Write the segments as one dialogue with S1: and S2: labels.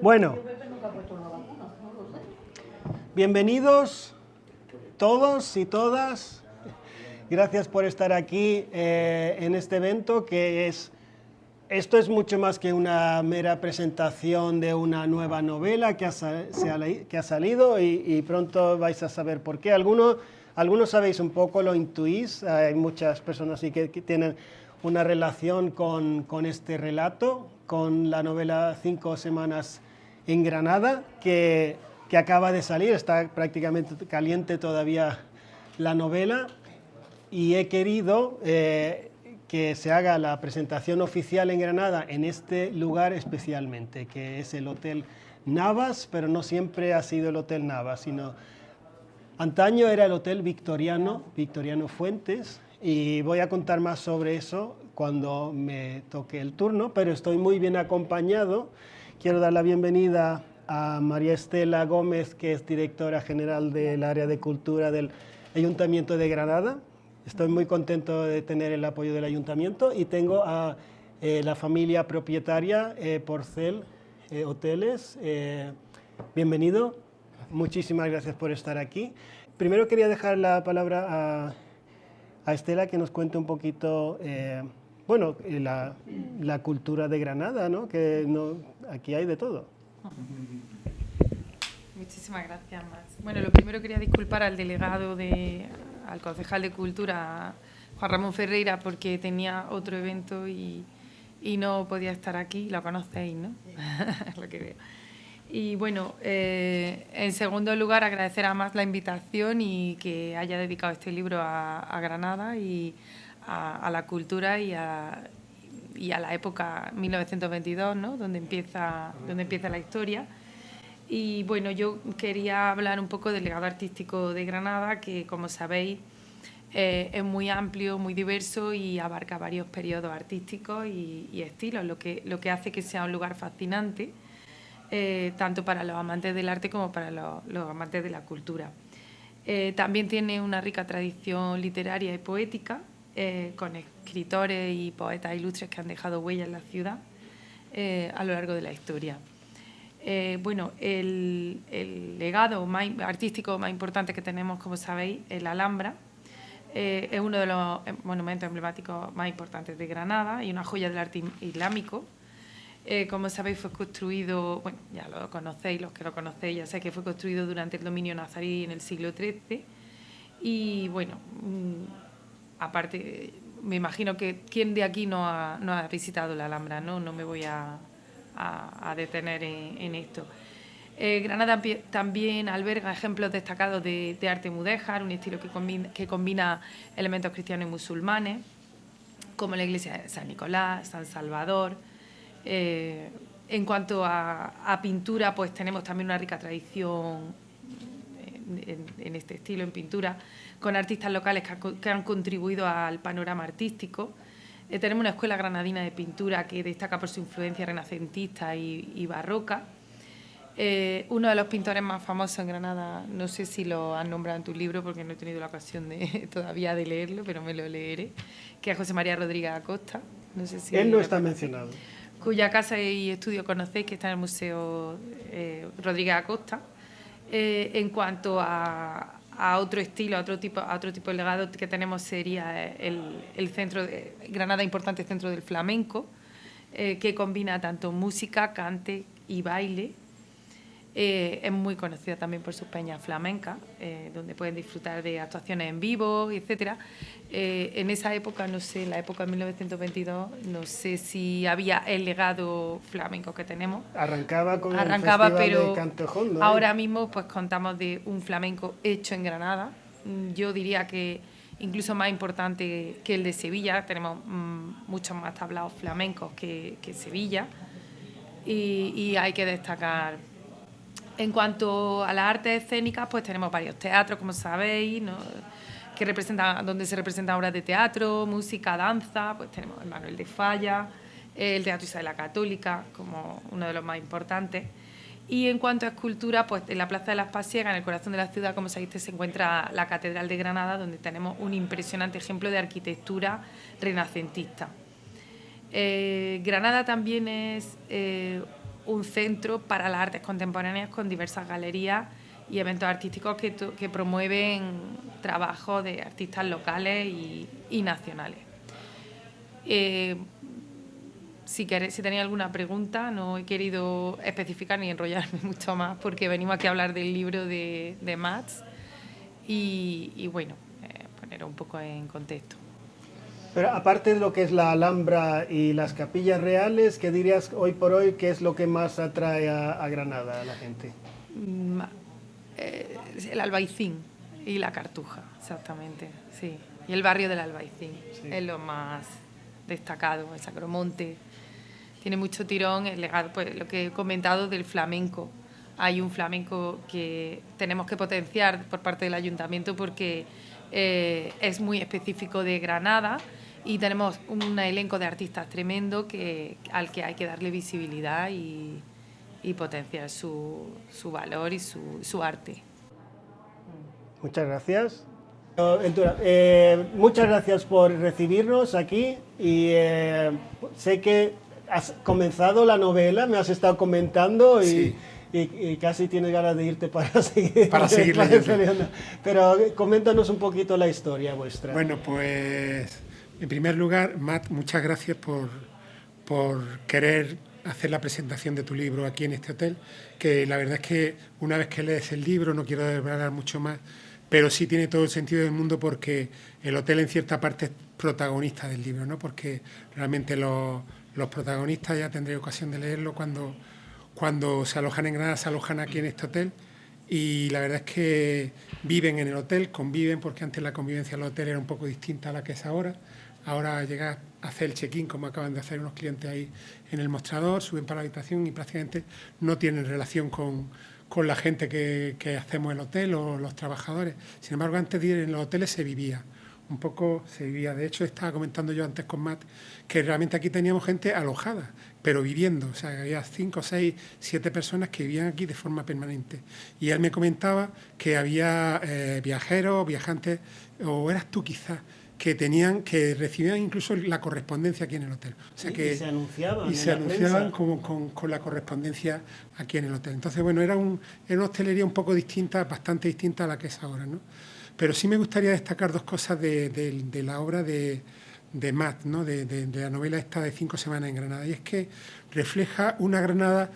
S1: Bueno, bienvenidos todos y todas. Gracias por estar aquí en este evento esto es mucho más que una mera presentación de una nueva novela que ha salido y pronto vais a saber por qué. Algunos sabéis un poco, lo intuís, hay muchas personas sí que tienen una relación con este relato, con la novela 5 semanas en Granada, que acaba de salir, está prácticamente caliente todavía la novela, y he querido que se haga la presentación oficial en Granada en este lugar especialmente, que es el Hotel Navas, pero no siempre ha sido el Hotel Navas, sino antaño era el Hotel Victoriano Fuentes, y voy a contar más sobre eso cuando me toque el turno, pero estoy muy bien acompañado. Quiero dar la bienvenida a María Estela Gómez, que es directora general del área de cultura del Ayuntamiento de Granada. Estoy muy contento de tener el apoyo del Ayuntamiento, y tengo a la familia propietaria, Porcel Hoteles. Bienvenido, muchísimas gracias por estar aquí. Primero quería dejar la palabra a Estela, que nos cuente un poquito la cultura de Granada, ¿no? Aquí hay de todo.
S2: Muchísimas gracias, Max. Bueno, lo primero quería disculpar al delegado, al concejal de Cultura, Juan Ramón Ferreira, porque tenía otro evento y no podía estar aquí. Lo conocéis, ¿no? Lo que veo. Y bueno, en segundo lugar, agradecer a Max la invitación y que haya dedicado este libro a Granada y a la cultura y a la época 1922, ¿no? donde empieza la historia. Y bueno, yo quería hablar un poco del legado artístico de Granada, que como sabéis es muy amplio, muy diverso y abarca varios periodos artísticos y estilos, lo que hace que sea un lugar fascinante, tanto para los amantes del arte como para los amantes de la cultura. También tiene una rica tradición literaria y poética, con escritores y poetas ilustres que han dejado huella en la ciudad a lo largo de la historia. El legado artístico más importante que tenemos, como sabéis, es la Alhambra. Es uno de los monumentos emblemáticos más importantes de Granada y una joya del arte islámico. Como sabéis, fue construido, bueno, ya lo conocéis, los que lo conocéis ya sé que fue construido durante el dominio nazarí en el siglo XIII. Y bueno, aparte, me imagino que ¿quién de aquí no ha visitado la Alhambra? No me voy a detener en esto. Granada también alberga ejemplos destacados de arte mudéjar, un estilo que combina elementos cristianos y musulmanes, como la iglesia de San Nicolás, San Salvador. En cuanto a pintura, pues tenemos también una rica tradición en este estilo, en pintura, con artistas locales que han contribuido al panorama artístico. Tenemos una escuela granadina de pintura que destaca por su influencia renacentista y barroca. Uno de los pintores más famosos en Granada, no sé si lo has nombrado en tu libro porque no he tenido la ocasión todavía de leerlo, pero me lo leeré, que es José María Rodríguez Acosta. No sé si
S1: él no está mencionado.
S2: Cuya casa y estudio conocéis, que está en el Museo Rodríguez Acosta. En cuanto a otro estilo, a otro tipo de legado que tenemos sería el centro de Granada, importante centro del flamenco, que combina tanto música, cante y baile. Es muy conocida también por sus peñas flamencas, donde pueden disfrutar de actuaciones en vivo, etcétera. En esa época, no sé, en la época de 1922, no sé si había el legado flamenco que tenemos.
S1: Arrancaba con el festival
S2: pero
S1: de Cantejón, ¿no?
S2: Ahora mismo pues contamos de un flamenco hecho en Granada. Yo diría que incluso más importante que el de Sevilla. Tenemos muchos más tablaos flamencos que Sevilla. Y hay que destacar. En cuanto a las artes escénicas, pues tenemos varios teatros, como sabéis, ¿no? Donde se representan obras de teatro, música, danza. Pues tenemos el Manuel de Falla, el Teatro Isabel la Católica, como uno de los más importantes. Y en cuanto a escultura, pues en la Plaza de las Pasiegas, en el corazón de la ciudad, como sabéis, se encuentra la Catedral de Granada, donde tenemos un impresionante ejemplo de arquitectura renacentista. Granada también es un centro para las artes contemporáneas con diversas galerías y eventos artísticos que promueven trabajos de artistas locales y nacionales. Si tenía alguna pregunta, no he querido especificar ni enrollarme mucho más porque venimos aquí a hablar del libro de Mats y bueno, poner un poco en contexto.
S1: Pero aparte de lo que es la Alhambra y las capillas reales, ¿qué dirías hoy por hoy qué es lo que más atrae a Granada a la gente?
S2: El Albaicín y la Cartuja, exactamente, sí. Y el barrio del Albaicín es lo más destacado, el Sacromonte. Tiene mucho tirón el legado, pues lo que he comentado del flamenco. Hay un flamenco que tenemos que potenciar por parte del ayuntamiento porque es muy específico de Granada y tenemos un elenco de artistas tremendo al que hay que darle visibilidad y potenciar su valor y su arte.
S1: Muchas gracias. Muchas gracias por recibirnos aquí y sé que has comenzado la novela, me has estado comentando
S3: Sí.
S1: y casi tienes ganas de irte para seguir,
S3: seguir leyendo.
S1: Pero coméntanos un poquito la historia vuestra.
S3: Bueno, pues en primer lugar, Matt, muchas gracias por querer hacer la presentación de tu libro aquí en este hotel, que la verdad es que una vez que lees el libro, no quiero desvelar mucho más, pero sí tiene todo el sentido del mundo porque el hotel en cierta parte es protagonista del libro, ¿no? Porque realmente los protagonistas, ya tendré ocasión de leerlo, cuando se alojan en Granada, se alojan aquí en este hotel y la verdad es que viven en el hotel, conviven, porque antes la convivencia en el hotel era un poco distinta a la que es ahora. Ahora llegas a hacer el check-in, como acaban de hacer unos clientes ahí en el mostrador, suben para la habitación y prácticamente no tienen relación con la gente que hacemos en el hotel o los trabajadores. Sin embargo, antes de ir en los hoteles se vivía. Un poco se vivía. De hecho, estaba comentando yo antes con Matt que realmente aquí teníamos gente alojada, pero viviendo. O sea, había 5, 6, 7 personas que vivían aquí de forma permanente. Y él me comentaba que había viajeros, viajantes, o eras tú quizás, que recibían incluso la correspondencia aquí en el hotel. O sea que,
S1: y se anunciaban.
S3: Y se anunciaban con la correspondencia aquí en el hotel. Entonces, bueno, era una hostelería un poco distinta, bastante distinta a la que es ahora, ¿no? Pero sí me gustaría destacar dos cosas de la obra de Matt, ¿no? de la novela esta de 5 semanas en Granada. Y es que refleja una Granada,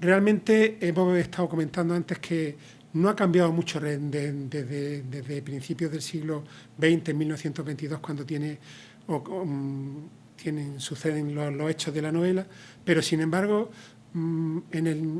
S3: realmente hemos estado comentando antes que no ha cambiado mucho desde principios del siglo XX, en 1922, cuando suceden los hechos de la novela, pero sin embargo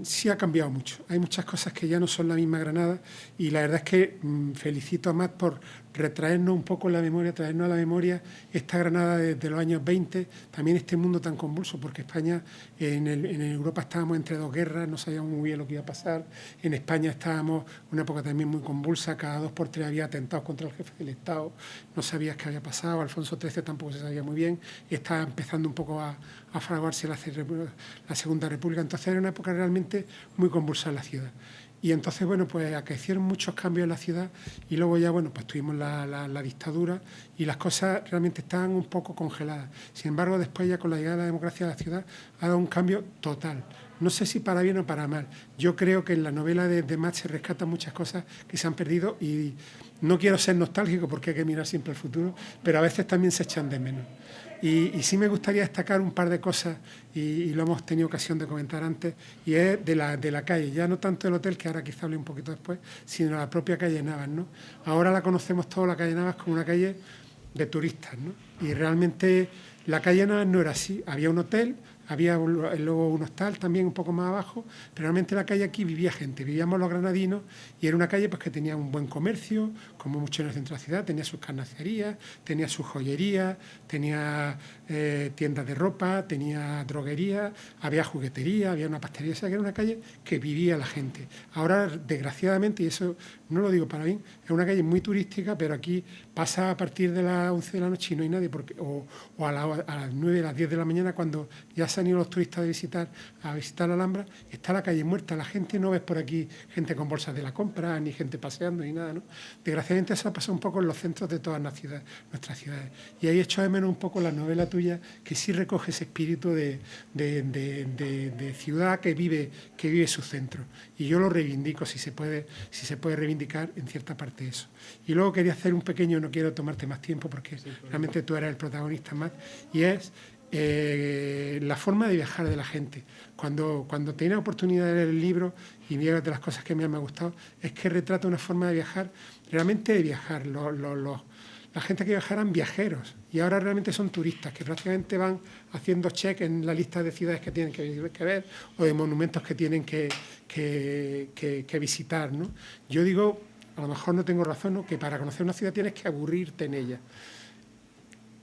S3: sí ha cambiado mucho. Hay muchas cosas que ya no son la misma Granada y la verdad es que felicito a Matt por retraernos un poco la memoria, traernos a la memoria esta Granada desde los años 20, también este mundo tan convulso, porque España, en Europa estábamos entre dos guerras, no sabíamos muy bien lo que iba a pasar, en España estábamos en una época también muy convulsa, cada 2 por 3 había atentados contra el jefe del Estado, no sabías qué había pasado, Alfonso XIII tampoco se sabía muy bien, estaba empezando un poco a fraguarse la Segunda República, entonces era una época realmente muy convulsa en la ciudad. Y entonces, bueno, pues acaecieron muchos cambios en la ciudad y luego ya, bueno, pues tuvimos la dictadura y las cosas realmente estaban un poco congeladas. Sin embargo, después ya con la llegada de la democracia a la ciudad ha dado un cambio total. No sé si para bien o para mal. Yo creo que en la novela de Matt se rescatan muchas cosas que se han perdido y no quiero ser nostálgico porque hay que mirar siempre al futuro, pero a veces también se echan de menos. Y sí me gustaría destacar un par de cosas, y lo hemos tenido ocasión de comentar antes, y es de la calle, ya no tanto el hotel, que ahora quizá hable un poquito después, sino la propia calle Navas, ¿no? Ahora la conocemos todos, la calle Navas, como una calle de turistas, ¿no? Y realmente la calle Navas no era así, había un hotel, había luego un hostal también un poco más abajo, pero realmente la calle aquí vivía gente, vivíamos los granadinos y era una calle pues que tenía un buen comercio, como mucho en el centro de la ciudad, tenía sus carnicerías, tenía sus joyerías, tenía tiendas de ropa, tenía droguería, había juguetería, había una pastelería, o sea que era una calle que vivía la gente. Ahora, desgraciadamente, y eso no lo digo para bien, es una calle muy turística, pero aquí pasa a partir de las 11 de la noche y no hay nadie, o a las 9, a las 10 de la mañana cuando ya se han ido los turistas a visitar la Alhambra, está la calle muerta, la gente no ves por aquí gente con bolsas de la compra, ni gente paseando, ni nada, ¿no? Desgraciadamente eso ha pasado un poco en los centros de todas nuestras ciudades. Y ahí echo de menos un poco la novela tuya, que sí recoge ese espíritu de ciudad que vive su centro. Y yo lo reivindico, si se puede reivindicar en cierta parte eso. Y luego quería hacer un pequeño, no quiero tomarte más tiempo porque realmente tú eres el protagonista más, y es la forma de viajar de la gente. Cuando tenía oportunidad de leer el libro, y una de las cosas que me ha gustado, es que retrata una forma de viajar, realmente de viajar. La gente que viajaran viajeros, y ahora realmente son turistas, que prácticamente van haciendo check en la lista de ciudades que tienen que ver, o de monumentos que tienen que visitar, ¿no? Yo digo, a lo mejor no tengo razón, ¿no?, que para conocer una ciudad tienes que aburrirte en ella.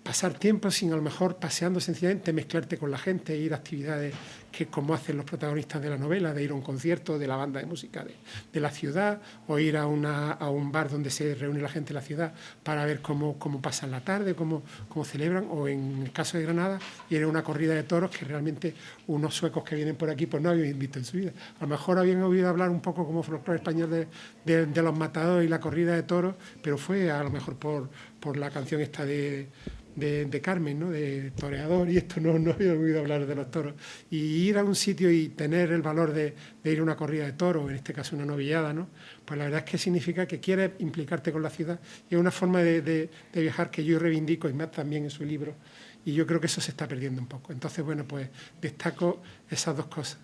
S3: Pasar tiempo sin, a lo mejor, paseando sencillamente, mezclarte con la gente, ir a actividades que, como hacen los protagonistas de la novela, de ir a un concierto de la banda de música de la ciudad, o ir a un bar donde se reúne la gente de la ciudad para ver cómo pasan la tarde, cómo celebran, o en el caso de Granada, ir a una corrida de toros que realmente unos suecos que vienen por aquí pues no habían visto en su vida. A lo mejor habían oído hablar un poco como folclore español de los matadores y la corrida de toros, pero fue a lo mejor por la canción esta de Carmen, ¿no?, de toreador, y esto no había oído hablar de los toros. Y ir a un sitio y tener el valor de ir a una corrida de toros, en este caso una novillada, ¿no?, pues la verdad es que significa que quieres implicarte con la ciudad, y es una forma de viajar que yo reivindico, y Matt también en su libro, y yo creo que eso se está perdiendo un poco. Entonces, bueno, pues destaco esas dos cosas.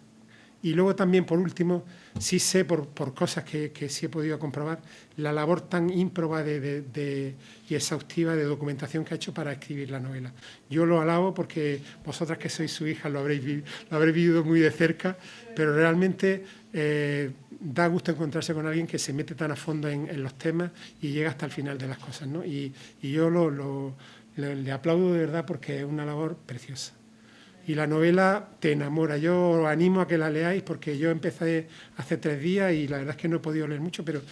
S3: Y luego también, por último, sí sé por cosas que sí he podido comprobar, la labor tan ímproba y exhaustiva de documentación que ha hecho para escribir la novela. Yo lo alabo porque vosotras, que sois su hija, lo habréis vivido muy de cerca, pero realmente da gusto encontrarse con alguien que se mete tan a fondo en los temas y llega hasta el final de las cosas, ¿no? Y yo le aplaudo de verdad, porque es una labor preciosa. Y la novela te enamora. Yo os animo a que la leáis, porque yo empecé hace 3 días y la verdad es que no he podido leer mucho, pero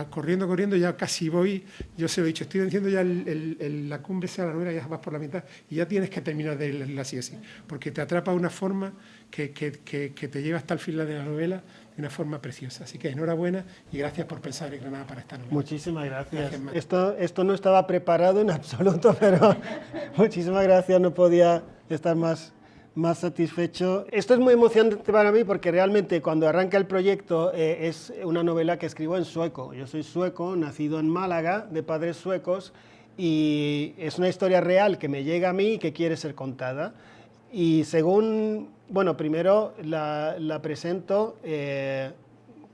S3: corriendo ya casi voy. Yo se lo he dicho, estoy diciendo ya la cumbre sea la novela, ya vas por la mitad y ya tienes que terminar de leerla así, porque te atrapa de una forma que te lleva hasta el final de la novela de una forma preciosa. Así que enhorabuena y gracias por pensar en Granada para esta novela.
S1: Muchísimas gracias. Esto no estaba preparado en absoluto, pero muchísimas gracias, no podía estar más satisfecho. Esto es muy emocionante para mí, porque realmente cuando arranca el proyecto es una novela que escribo en sueco. Yo soy sueco, nacido en Málaga, de padres suecos, y es una historia real que me llega a mí y que quiere ser contada. Y primero la presento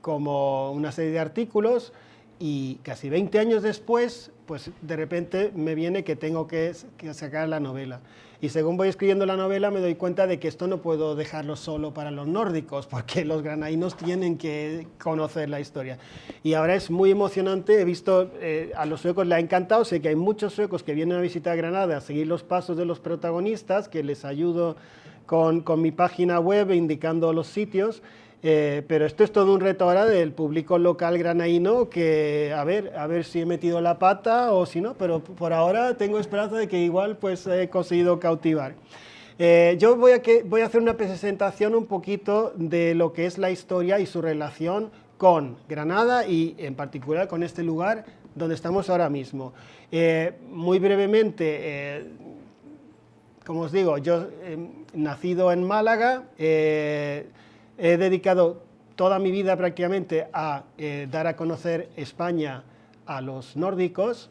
S1: como una serie de artículos, y casi 20 años después, pues de repente me viene que tengo que sacar la novela. Y según voy escribiendo la novela me doy cuenta de que esto no puedo dejarlo solo para los nórdicos, porque los granadinos tienen que conocer la historia. Y ahora es muy emocionante, he visto, a los suecos les ha encantado, sé que hay muchos suecos que vienen a visitar Granada a seguir los pasos de los protagonistas, que les ayudo con mi página web indicando los sitios. Pero esto es todo un reto ahora del público local granadino, que a ver si he metido la pata o si no, pero por ahora tengo esperanza de que igual pues he conseguido cautivar. Yo voy a hacer una presentación un poquito de lo que es la historia y su relación con Granada, y en particular con este lugar donde estamos ahora mismo. Muy brevemente, como os digo, yo nacido en Málaga, he dedicado toda mi vida prácticamente a dar a conocer España a los nórdicos.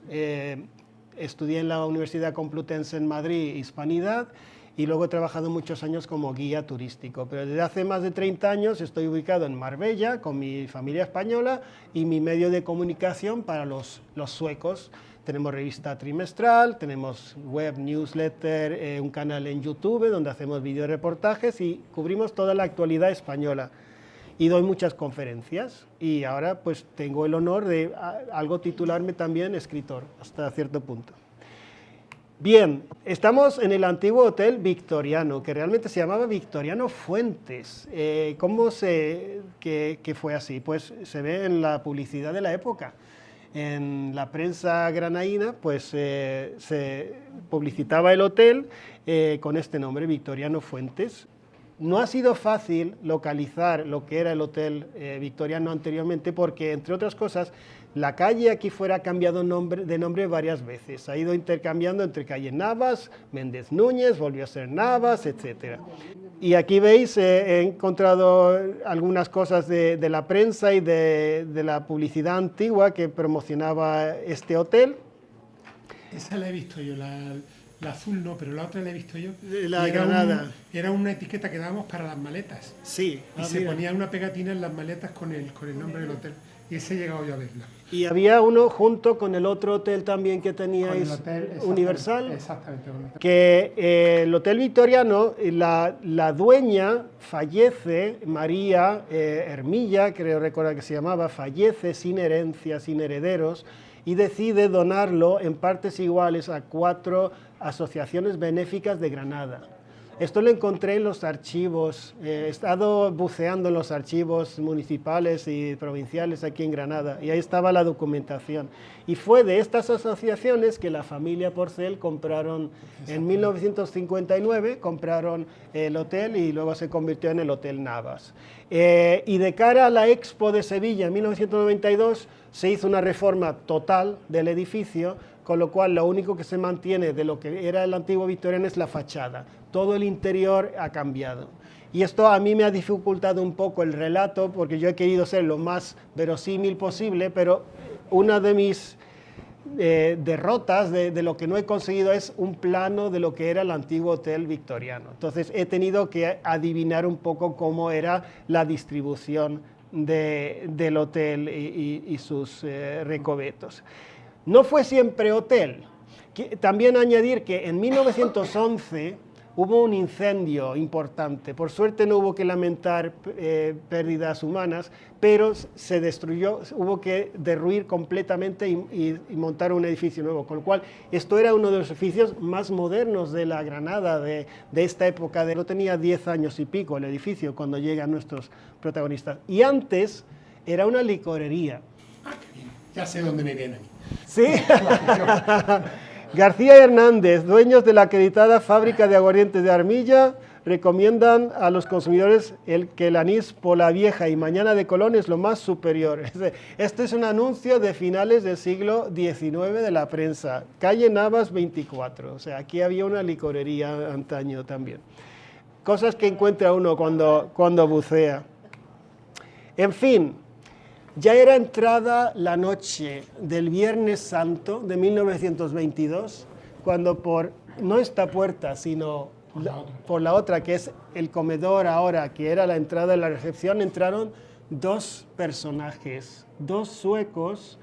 S1: Estudié en la Universidad Complutense en Madrid, Hispanidad, y luego he trabajado muchos años como guía turístico. Pero desde hace más de 30 años estoy ubicado en Marbella con mi familia española y mi medio de comunicación para los suecos. Tenemos revista trimestral, tenemos web, newsletter, un canal en YouTube donde hacemos videoreportajes y cubrimos toda la actualidad española. Y doy muchas conferencias, y ahora pues tengo el honor de algo titularme también escritor, hasta cierto punto. Bien, estamos en el antiguo Hotel Victoriano, que realmente se llamaba Victoriano Fuentes. ¿Cómo sé que fue así? Pues se ve en la publicidad de la época. en la prensa granaína, pues se publicitaba el hotel con este nombre, Victoriano Fuentes. No ha sido fácil localizar lo que era el Hotel Victoriano anteriormente porque, entre otras cosas, la calle aquí fuera ha cambiado de nombre varias veces. Ha ido intercambiando entre calle Navas, Méndez Núñez, volvió a ser Navas, etc. Y aquí veis, he encontrado algunas cosas de la prensa y de la publicidad antigua que promocionaba este hotel.
S3: Esa la he visto yo, la azul no, pero la otra la he visto yo.
S1: La Granada.
S3: Era una etiqueta que dábamos para las maletas.
S1: Sí.
S3: Y se ponía una pegatina en las maletas con el nombre del hotel. Y ese he llegado yo a verla.
S1: Y había uno junto con el otro hotel también que teníais,
S3: hotel,
S1: Universal.
S3: Exactamente.
S1: Que el Hotel Victoriano, la dueña fallece, María Hermilla, creo recordar que se llamaba, fallece sin herencia, sin herederos, y decide donarlo en partes iguales a 4 asociaciones benéficas de Granada. Esto lo encontré en los archivos, he estado buceando en los archivos municipales y provinciales aquí en Granada, y ahí estaba la documentación. Y fue de estas asociaciones que la familia Porcel compraron en 1959, compraron el hotel y luego se convirtió en el Hotel Navas. Y de cara a la Expo de Sevilla en 1992 se hizo una reforma total del edificio, con lo cual lo único que se mantiene de lo que era el antiguo Victoriano es la fachada. Todo el interior ha cambiado. Y esto a mí me ha dificultado un poco el relato, porque yo he querido ser lo más verosímil posible, pero una de mis derrotas, de lo que no he conseguido, es un plano de lo que era el antiguo Hotel Victoriano. Entonces he tenido que adivinar un poco cómo era la distribución del hotel y sus recovetos. No fue siempre hotel. También añadir que en 1911 hubo un incendio importante. Por suerte no hubo que lamentar pérdidas humanas, pero se destruyó, hubo que derruir completamente y montar un edificio nuevo. Con lo cual, esto era uno de los edificios más modernos de la Granada de esta época. No tenía 10 años y pico el edificio cuando llegan nuestros protagonistas. Y antes era una licorería.
S3: Ah, qué bien. Ya sé dónde me viene a mí.
S1: Sí. García Hernández, dueños de la acreditada fábrica de aguardientes de Armilla, recomiendan a los consumidores que el anís Polavieja y Mañana de Colón es lo más superior. Este es un anuncio de finales del siglo XIX de la prensa. Calle Navas 24. O sea, aquí había una licorería antaño también. Cosas que encuentra uno cuando bucea. En fin. Ya era entrada la noche del Viernes Santo de 1922, cuando por no esta puerta, sino por la otra, que es el comedor ahora, que era la entrada de la recepción, entraron 2 personajes, 2 suecos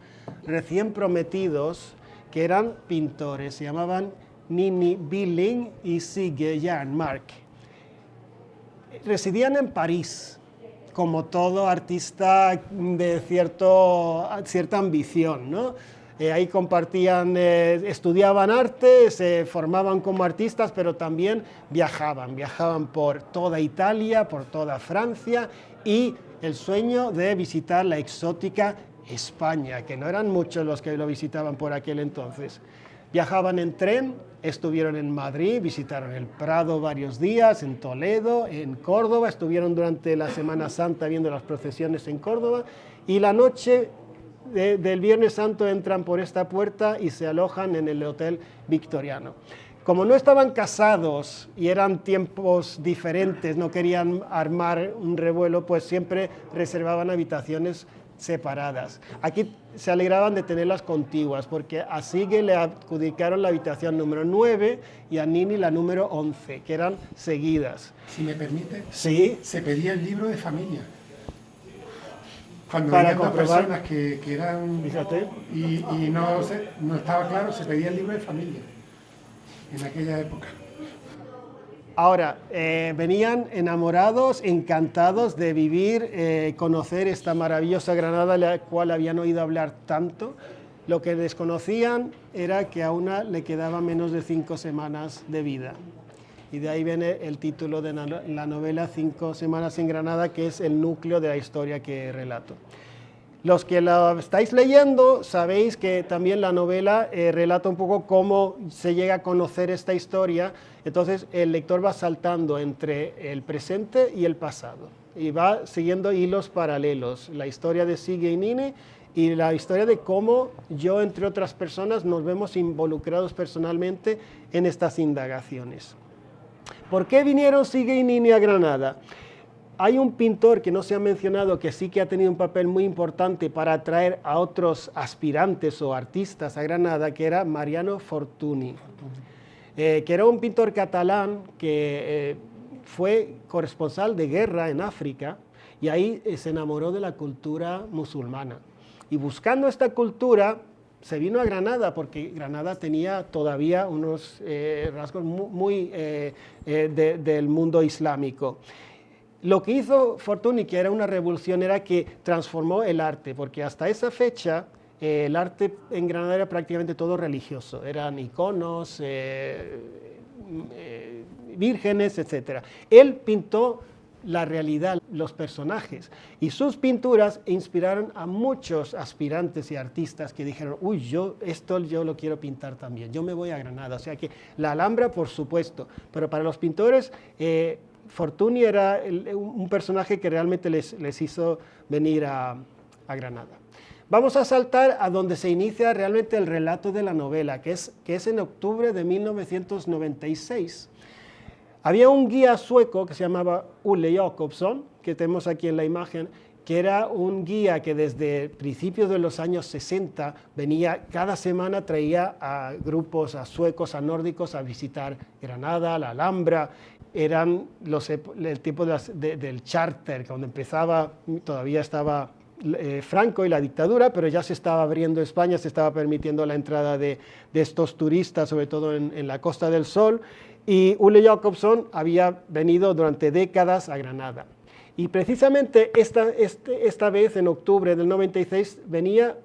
S1: recién prometidos, que eran pintores, se llamaban Nini Billing y Sigge Jernmark. Residían en París, como todo artista de cierta ambición, ¿no? Ahí compartían, estudiaban arte, se formaban como artistas, pero también viajaban por toda Italia, por toda Francia, y el sueño de visitar la exótica España, que no eran muchos los que lo visitaban por aquel entonces. Viajaban en tren, estuvieron en Madrid, visitaron el Prado varios días, en Toledo, en Córdoba, estuvieron durante la Semana Santa viendo las procesiones en Córdoba, y la noche del Viernes Santo entran por esta puerta y se alojan en el Hotel Victoriano. Como no estaban casados y eran tiempos diferentes, no querían armar un revuelo, pues siempre reservaban habitaciones separadas. Aquí se alegraban de tenerlas contiguas, porque a Sigge le adjudicaron la habitación número 9 y a Nini la número 11, que eran seguidas.
S3: Si me permite,
S1: sí.
S3: Se pedía el libro de familia. Cuando
S1: Para
S3: venían 2
S1: comprobar,
S3: personas que eran...
S1: Fíjate.
S3: Y no estaba claro, se pedía el libro de familia en aquella época.
S1: Ahora, venían enamorados, encantados de vivir, conocer esta maravillosa Granada, la cual habían oído hablar tanto. Lo que desconocían era que a una le quedaba menos de 5 semanas de vida. Y de ahí viene el título de la novela 5 semanas en Granada, que es el núcleo de la historia que relato. Los que la estáis leyendo sabéis que también la novela relata un poco cómo se llega a conocer esta historia, entonces el lector va saltando entre el presente y el pasado y va siguiendo hilos paralelos, la historia de Sige y Nini y la historia de cómo yo, entre otras personas, nos vemos involucrados personalmente en estas indagaciones. ¿Por qué vinieron Sige y Nini a Granada? Hay un pintor que no se ha mencionado que sí que ha tenido un papel muy importante para atraer a otros aspirantes o artistas a Granada, que era Mariano Fortuny, que era un pintor catalán que fue corresponsal de guerra en África y ahí se enamoró de la cultura musulmana. Y buscando esta cultura se vino a Granada porque Granada tenía todavía unos rasgos muy del mundo islámico. Lo que hizo Fortuny, que era una revolución, era que transformó el arte, porque hasta esa fecha el arte en Granada era prácticamente todo religioso, eran iconos, vírgenes, etc. Él pintó la realidad, los personajes, y sus pinturas inspiraron a muchos aspirantes y artistas que dijeron, uy, esto yo lo quiero pintar también, yo me voy a Granada. O sea que la Alhambra, por supuesto, pero para los pintores Fortuny era un personaje que realmente les hizo venir a Granada. Vamos a saltar a donde se inicia realmente el relato de la novela, que es en octubre de 1996. Había un guía sueco que se llamaba Ole Jacobsson, que tenemos aquí en la imagen, que era un guía que desde principios de los años 60 venía, cada semana traía a grupos, a suecos, a nórdicos, a visitar Granada, la Alhambra. Eran el tipo del charter, cuando empezaba, todavía estaba Franco y la dictadura, pero ya se estaba abriendo España, se estaba permitiendo la entrada de estos turistas, sobre todo en la Costa del Sol, y Ole Jacobsson había venido durante décadas a Granada. Y precisamente esta vez, en octubre del 96, venía,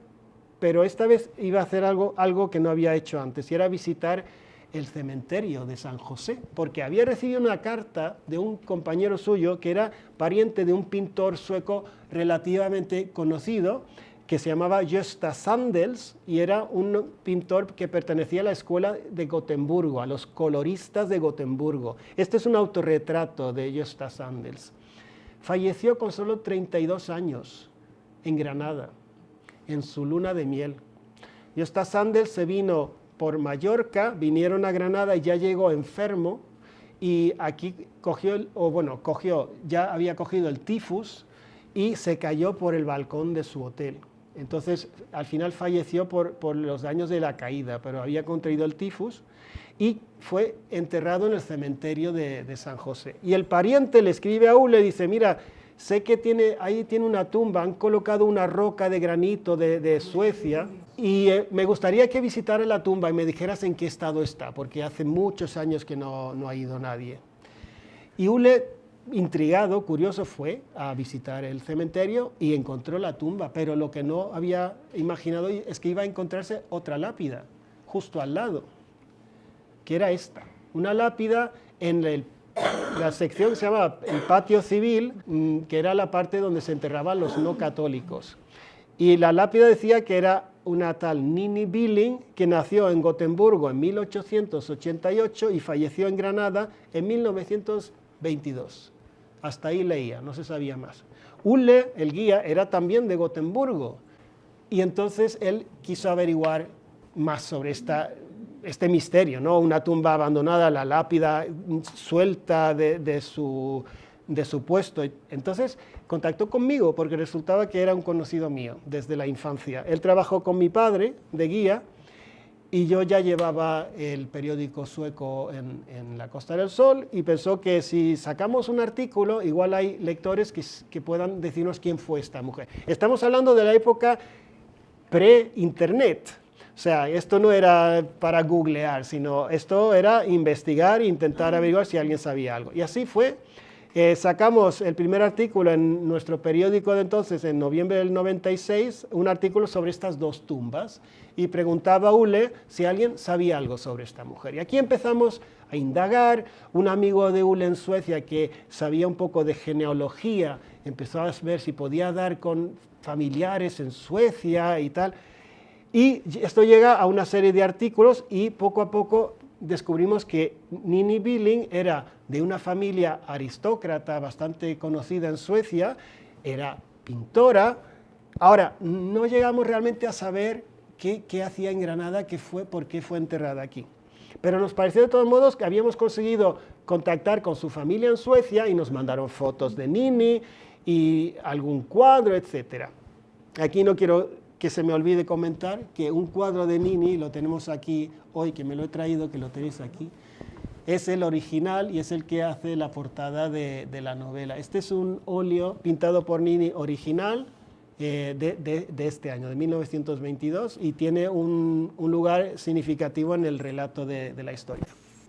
S1: pero esta vez iba a hacer algo que no había hecho antes, y era visitar el cementerio de San José, porque había recibido una carta de un compañero suyo que era pariente de un pintor sueco relativamente conocido, que se llamaba Gösta Sandels, y era un pintor que pertenecía a la escuela de Gotemburgo, a los coloristas de Gotemburgo. Este es un autorretrato de Gösta Sandels. Falleció con solo 32 años en Granada, en su luna de miel. Gösta Sandels se vino por Mallorca, vinieron a Granada y ya llegó enfermo, y aquí ya había cogido el tifus y se cayó por el balcón de su hotel. Entonces, al final falleció por los daños de la caída, pero había contraído el tifus y fue enterrado en el cementerio de San José. Y el pariente le escribe a Ole, dice, mira, sé que ahí tiene una tumba, han colocado una roca de granito de Suecia, y me gustaría que visitara la tumba y me dijeras en qué estado está, porque hace muchos años que no ha ido nadie. Y Ole, intrigado, curioso, fue a visitar el cementerio y encontró la tumba, pero lo que no había imaginado es que iba a encontrarse otra lápida justo al lado, que era esta, una lápida en la sección que se llamaba el patio civil, que era la parte donde se enterraban los no católicos. Y la lápida decía que era una tal Nini Billing, que nació en Gotemburgo en 1888 y falleció en Granada en 1922. Hasta ahí leía, no se sabía más. Ole, el guía, era también de Gotemburgo, y entonces él quiso averiguar más sobre este misterio, ¿no? Una tumba abandonada, la lápida suelta de su puesto. Entonces contactó conmigo porque resultaba que era un conocido mío desde la infancia. Él trabajó con mi padre de guía y yo ya llevaba el periódico sueco en la Costa del Sol, y pensó que si sacamos un artículo, igual hay lectores que puedan decirnos quién fue esta mujer. Estamos hablando de la época pre-internet. O sea, esto no era para googlear, sino esto era investigar e intentar averiguar si alguien sabía algo. Y así fue. Sacamos el primer artículo en nuestro periódico de entonces, en noviembre del 96, un artículo sobre estas dos tumbas, y preguntaba a Ule si alguien sabía algo sobre esta mujer. Y aquí empezamos a indagar. Un amigo de Ule en Suecia que sabía un poco de genealogía empezó a ver si podía dar con familiares en Suecia y tal. Y esto llega a una serie de artículos y poco a poco descubrimos que Nini Billing era de una familia aristócrata bastante conocida en Suecia, era pintora. Ahora, no llegamos realmente a saber qué hacía en Granada, por qué fue enterrada aquí. Pero nos pareció de todos modos que habíamos conseguido contactar con su familia en Suecia y nos mandaron fotos de Nini y algún cuadro, etc. Aquí no quiero que se me olvide comentar que un cuadro de Nini, lo tenemos aquí hoy, que me lo he traído, que lo tenéis aquí, es el original y es el que hace la portada de la novela. Este es un óleo pintado por Nini original de este año, de 1922, y tiene un lugar significativo en el relato de la historia.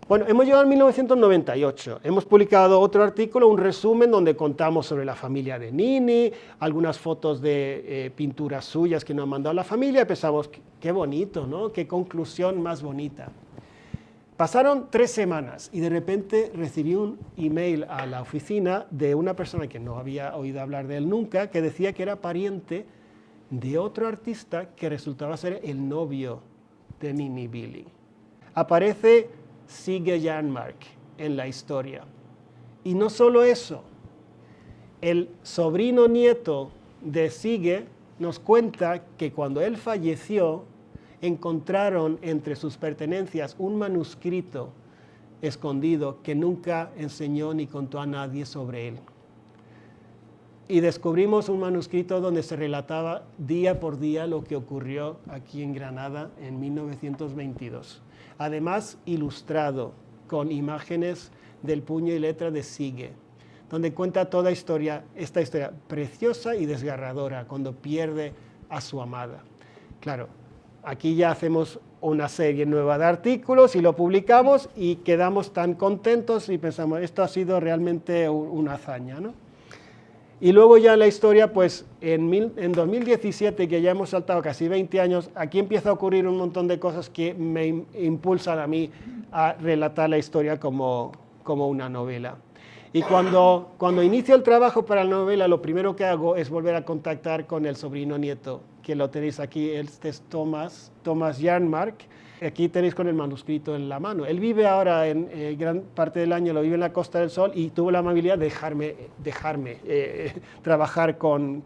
S1: Bueno, hemos llegado a 1998. Hemos publicado otro artículo, un resumen donde contamos sobre la familia de Nini, algunas fotos de pinturas suyas que nos han mandado la familia, y pensamos, qué bonito, ¿no? Qué conclusión más bonita. Pasaron 3 semanas y de repente recibí un email a la oficina de una persona que no había oído hablar de él nunca, que decía que era pariente de otro artista que resultaba ser el novio de Nini Billing. Aparece Sigge Jernmark en la historia. Y no solo eso, el sobrino nieto de Sigge nos cuenta que cuando él falleció, encontraron entre sus pertenencias un manuscrito escondido que nunca enseñó ni contó a nadie sobre él. Y descubrimos un manuscrito donde se relataba día por día lo que ocurrió aquí en Granada en 1922. Además, ilustrado con imágenes del puño y letra de Sigge, donde cuenta toda esta historia preciosa y desgarradora cuando pierde a su amada. Claro, aquí ya hacemos una serie nueva de artículos y lo publicamos y quedamos tan contentos y pensamos, esto ha sido realmente una hazaña, ¿no? Y luego ya la historia, pues en 2017, que ya hemos saltado casi 20 años, aquí empieza a ocurrir un montón de cosas que me impulsan a mí a relatar la historia como una novela. Y cuando inicio el trabajo para la novela, lo primero que hago es volver a contactar con el sobrino nieto, que lo tenéis aquí, este es Thomas Jernmark. Aquí tenéis con el manuscrito en la mano. Él vive ahora, en gran parte del año lo vive en la Costa del Sol y tuvo la amabilidad de dejarme trabajar con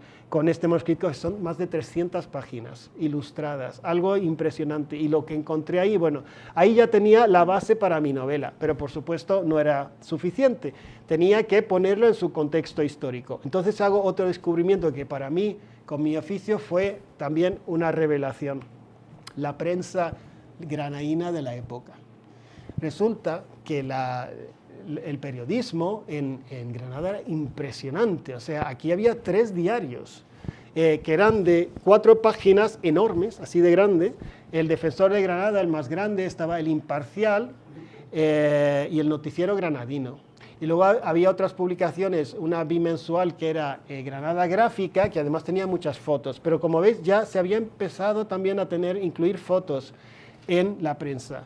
S1: este manuscrito, que son más de 300 páginas ilustradas, algo impresionante. Y lo que encontré ahí, bueno, ahí ya tenía la base para mi novela, pero por supuesto no era suficiente. Tenía que ponerlo en su contexto histórico. Entonces hago otro descubrimiento que para mí, con mi oficio, fue también una revelación. La prensa granadina de la época. Resulta que el periodismo en Granada era impresionante. O sea, aquí había 3 diarios que eran de 4 páginas enormes, así de grande. El Defensor de Granada, el más grande, estaba El Imparcial y el Noticiero Granadino. Y luego había otras publicaciones, una bimensual que era Granada Gráfica, que además tenía muchas fotos. Pero como veis, ya se había empezado también a incluir fotos en la prensa.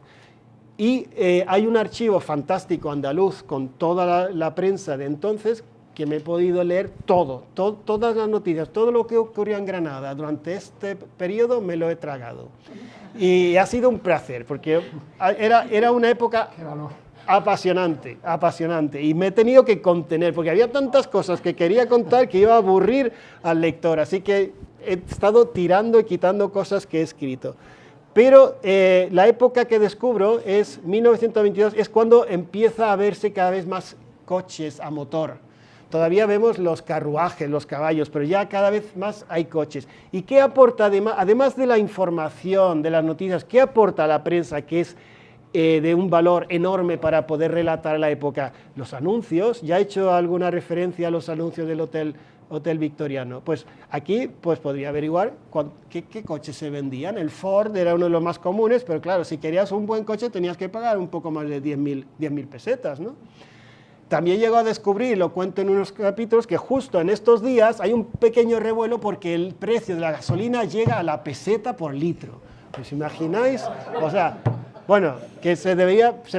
S1: Y hay un archivo fantástico andaluz con toda la prensa de entonces que me he podido leer todas las noticias, todo lo que ocurrió en Granada durante este periodo me lo he tragado. Y ha sido un placer, porque era una época apasionante, y me he tenido que contener, porque había tantas cosas que quería contar que iba a aburrir al lector, así que he estado tirando y quitando cosas que he escrito. Pero la época que descubro es 1922, es cuando empieza a verse cada vez más coches a motor. Todavía vemos los carruajes, los caballos, pero ya cada vez más hay coches. ¿Y qué aporta, además de la información, de las noticias, qué aporta la prensa, que es de un valor enorme para poder relatar la época? Los anuncios, ya he hecho alguna referencia a los anuncios del Hotel Victoriano. Pues aquí podría averiguar qué coches se vendían. El Ford era uno de los más comunes, pero claro, si querías un buen coche tenías que pagar un poco más de 10.000 pesetas, ¿no? también llegó a descubrir, lo cuento en unos capítulos, que justo en estos días hay un pequeño revuelo porque el precio de la gasolina llega a la peseta por litro. ¿Os imagináis? O sea, bueno, que se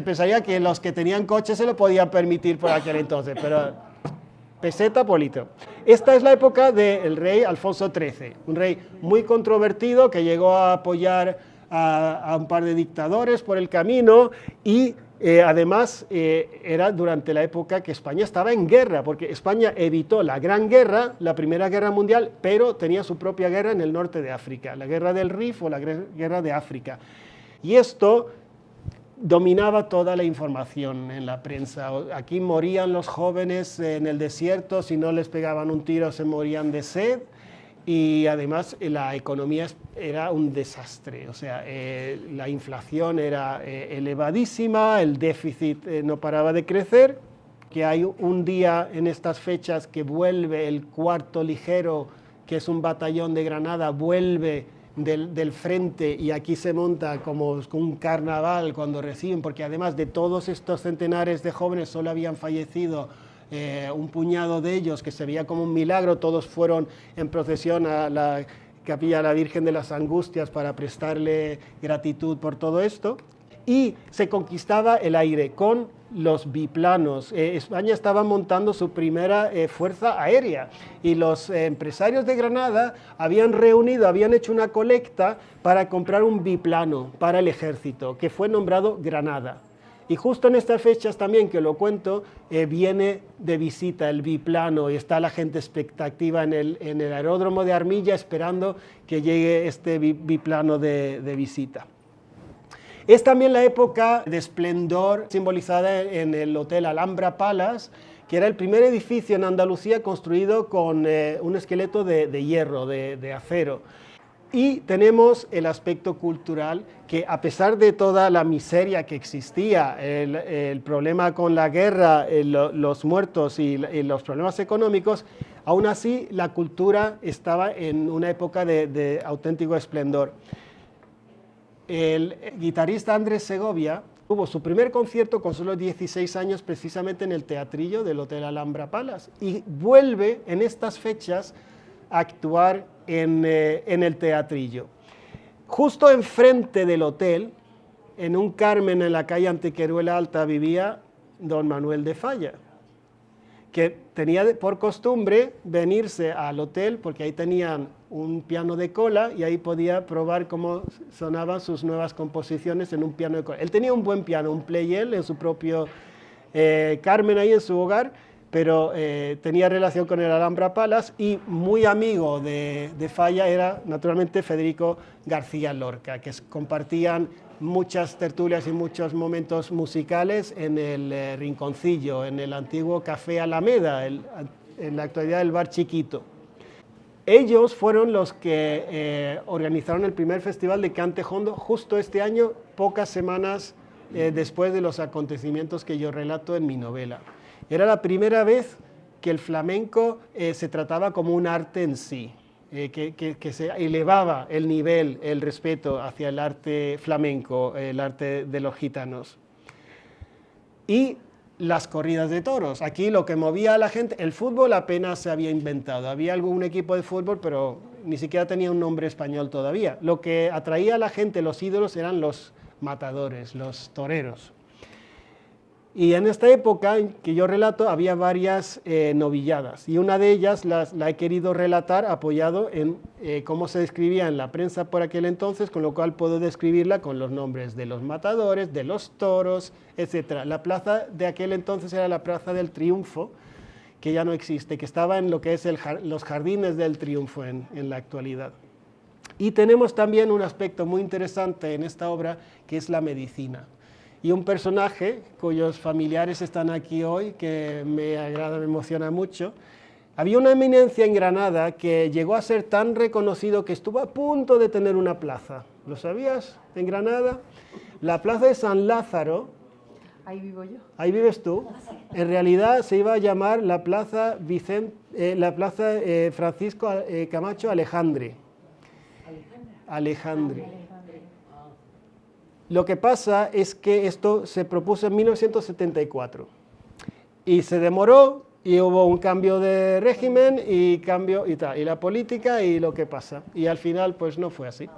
S1: pensaría que los que tenían coche se lo podían permitir por aquel entonces, pero peseta por litro. Esta es la época del rey Alfonso XIII, un rey muy controvertido que llegó a apoyar a un par de dictadores por el camino y además era durante la época que España estaba en guerra, porque España evitó la Gran Guerra, la Primera Guerra Mundial, pero tenía su propia guerra en el norte de África, la Guerra del Rif o la Guerra de África. Y esto dominaba toda la información en la prensa. Aquí morían los jóvenes en el desierto, si no les pegaban un tiro se morían de sed. Y además la economía era un desastre, o sea, la inflación era elevadísima, el déficit no paraba de crecer, que hay un día en estas fechas que vuelve el 4º Ligero, que es un batallón de Granada, vuelve del frente y aquí se monta como un carnaval cuando reciben, porque además de todos estos centenares de jóvenes solo habían fallecido un puñado de ellos, que se veía como un milagro. Todos fueron en procesión a la capilla de la Virgen de las Angustias para prestarle gratitud por todo esto, y se conquistaba el aire con los biplanos. España estaba montando su primera fuerza aérea y los empresarios de Granada habían hecho una colecta para comprar un biplano para el ejército, que fue nombrado Granada. Y justo en estas fechas también, que lo cuento, viene de visita el biplano y está la gente expectativa en el aeródromo de Armilla esperando que llegue este biplano de visita. Es también la época de esplendor simbolizada en el Hotel Alhambra Palace, que era el primer edificio en Andalucía construido con un esqueleto de hierro, de acero. Y tenemos el aspecto cultural, que a pesar de toda la miseria que existía, el problema con la guerra, los muertos y los problemas económicos, aún así la cultura estaba en una época de auténtico esplendor. El guitarrista Andrés Segovia tuvo su primer concierto con solo 16 años precisamente en el teatrillo del Hotel Alhambra Palace y vuelve en estas fechas a actuar en el teatrillo. Justo enfrente del hotel, en un Carmen en la calle Antequeruela Alta, vivía don Manuel de Falla, que tenía por costumbre venirse al hotel porque ahí tenían un piano de cola y ahí podía probar cómo sonaban sus nuevas composiciones en un piano de cola. Él tenía un buen piano, un Pleyel en su propio Carmen ahí en su hogar, pero tenía relación con el Alhambra Palace y muy amigo de Falla era naturalmente Federico García Lorca, que compartían muchas tertulias y muchos momentos musicales en el Rinconcillo, en el antiguo Café Alameda, en la actualidad el Bar Chiquito. Ellos fueron los que organizaron el primer festival de cante hondo justo este año, pocas semanas después de los acontecimientos que yo relato en mi novela. Era la primera vez que el flamenco se trataba como un arte en sí, que se elevaba el nivel, el respeto hacia el arte flamenco, el arte de los gitanos. Y las corridas de toros. Aquí lo que movía a la gente, el fútbol apenas se había inventado. Había algún equipo de fútbol, pero ni siquiera tenía un nombre español todavía. Lo que atraía a la gente, los ídolos, eran los matadores, los toreros. Y en esta época que yo relato había varias novilladas y una de ellas la he querido relatar apoyado en cómo se describía en la prensa por aquel entonces, con lo cual puedo describirla con los nombres de los matadores, de los toros, etc. La plaza de aquel entonces era la Plaza del Triunfo, que ya no existe, que estaba en lo que es los Jardines del Triunfo en la actualidad. Y tenemos también un aspecto muy interesante en esta obra, que es la medicina. Y un personaje cuyos familiares están aquí hoy, que me agrada, me emociona mucho. Había una eminencia en Granada que llegó a ser tan reconocido que estuvo a punto de tener una plaza. ¿Lo sabías? En Granada, la plaza de San Lázaro.
S2: Ahí vivo yo.
S1: Ahí vives tú. En realidad se iba a llamar la plaza, Francisco Camacho Alejandre. Alejandre. Lo que pasa es que esto se propuso en 1974 y se demoró, y hubo un cambio de régimen, y la política, y lo que pasa. Y al final, pues no fue así.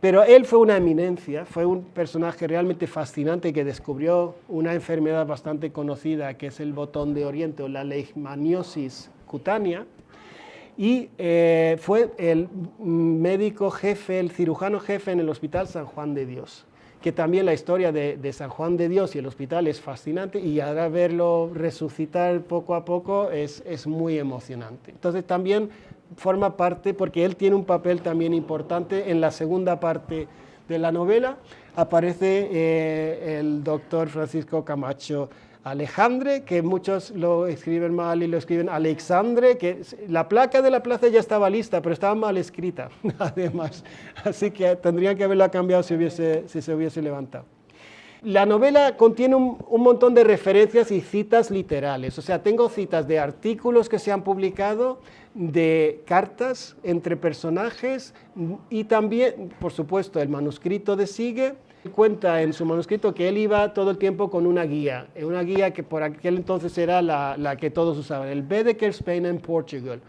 S1: Pero él fue una eminencia, fue un personaje realmente fascinante que descubrió una enfermedad bastante conocida, que es el botón de Oriente, o la leishmaniosis cutánea, y fue el médico jefe, el cirujano jefe en el Hospital San Juan de Dios, que también la historia de San Juan de Dios y el hospital es fascinante, y ahora verlo resucitar poco a poco es muy emocionante. Entonces también forma parte, porque él tiene un papel también importante en la segunda parte de la novela. Aparece el doctor Francisco Camacho Alejandre, que muchos lo escriben mal y lo escriben Alexandre, que la placa de la plaza ya estaba lista, pero estaba mal escrita, además. Así que tendrían que haberla cambiado si se hubiese levantado. La novela contiene un montón de referencias y citas literales. O sea, tengo citas de artículos que se han publicado, de cartas entre personajes, y también, por supuesto, el manuscrito de Sige. Cuenta en su manuscrito que él iba todo el tiempo con una guía que por aquel entonces era la que todos usaban, el Baedeker Spain and Portugal.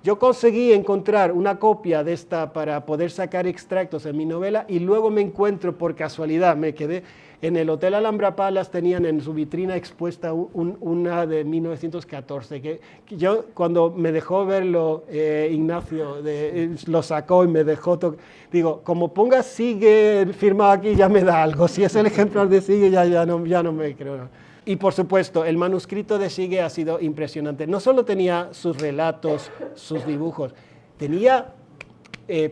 S1: Yo conseguí encontrar una copia de esta para poder sacar extractos en mi novela, y luego me encuentro, por casualidad, me quedé en el Hotel Alhambra Palace, tenían en su vitrina expuesta una de 1914, que yo, cuando me dejó verlo Ignacio, lo sacó y me dejó, digo, como ponga Sige firmado aquí ya me da algo, si es el ejemplar de Sige ya no me creo. No. Y por supuesto, el manuscrito de Sige ha sido impresionante. No solo tenía sus relatos, sus dibujos, tenía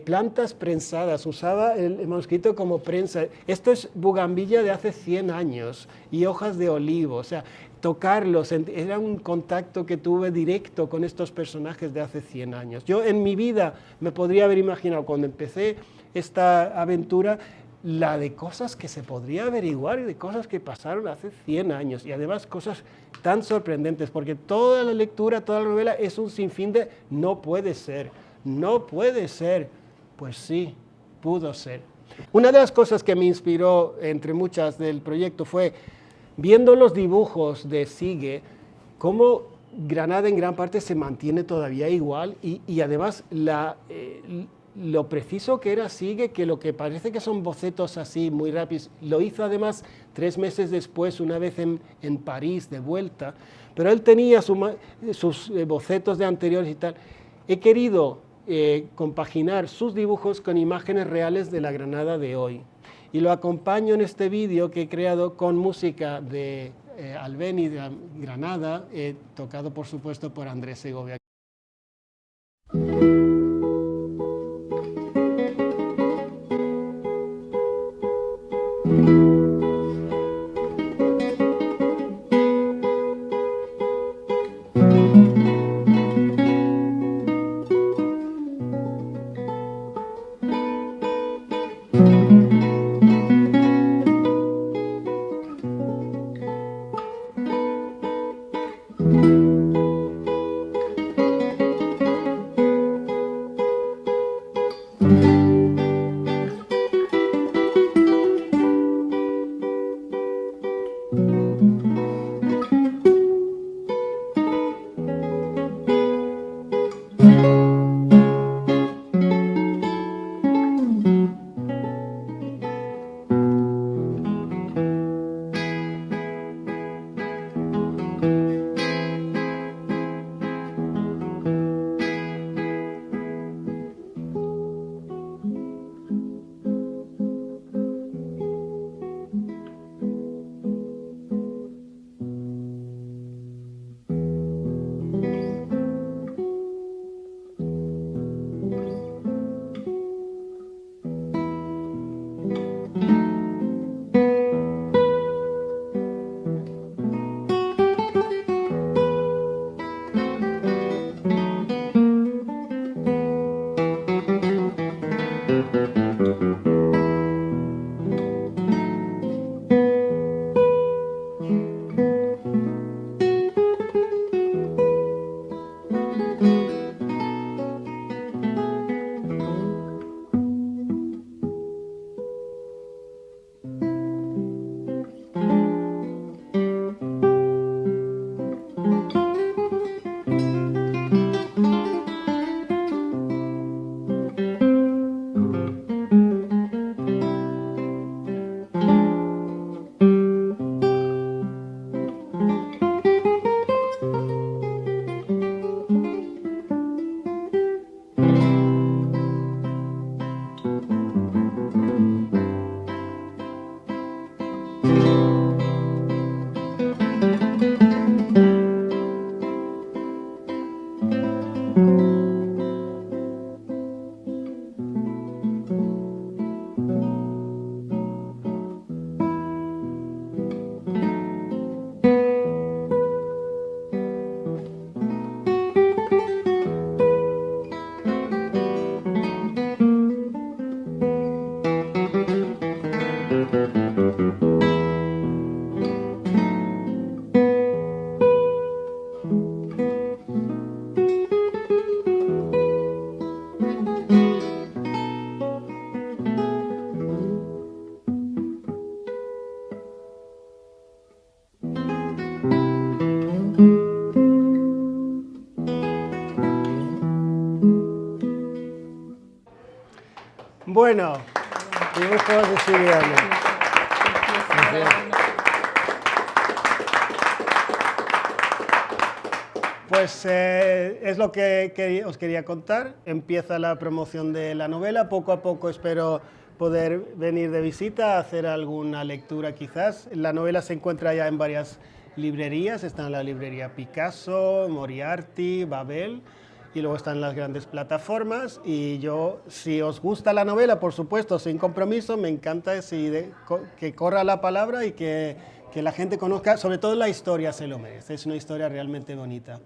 S1: plantas prensadas, usaba el manuscrito como prensa. Esto es bugambilla de hace 100 años y hojas de olivo, o sea, tocarlos, era un contacto que tuve directo con estos personajes de hace 100 años. Yo en mi vida me podría haber imaginado, cuando empecé esta aventura, la de cosas que se podría averiguar y de cosas que pasaron hace 100 años, y además cosas tan sorprendentes, porque toda la lectura, toda la novela es un sinfín de no puede ser. No puede ser. Pues sí, pudo ser. Una de las cosas que me inspiró, entre muchas, del proyecto fue, viendo los dibujos de Sige, cómo Granada en gran parte se mantiene todavía igual, y además lo preciso que era Sige, que lo que parece que son bocetos así muy rápidos, lo hizo además 3 meses después, una vez en París, de vuelta, pero él tenía sus bocetos de anteriores y tal. He querido compaginar sus dibujos con imágenes reales de la Granada de hoy, y lo acompaño en este vídeo que he creado con música de Albéniz de Granada, tocado por supuesto por Andrés Segovia. Bueno, dibujos de Siriano. Pues es lo que os quería contar. Empieza la promoción de la novela. Poco a poco espero poder venir de visita, hacer alguna lectura quizás. La novela se encuentra ya en varias librerías. Está en la librería Picasso, Moriarty, Babel, y luego están las grandes plataformas. Y yo, si os gusta la novela, por supuesto, sin compromiso, me encanta que corra la palabra y que la gente conozca, sobre todo la historia se lo merece. Es una historia realmente bonita.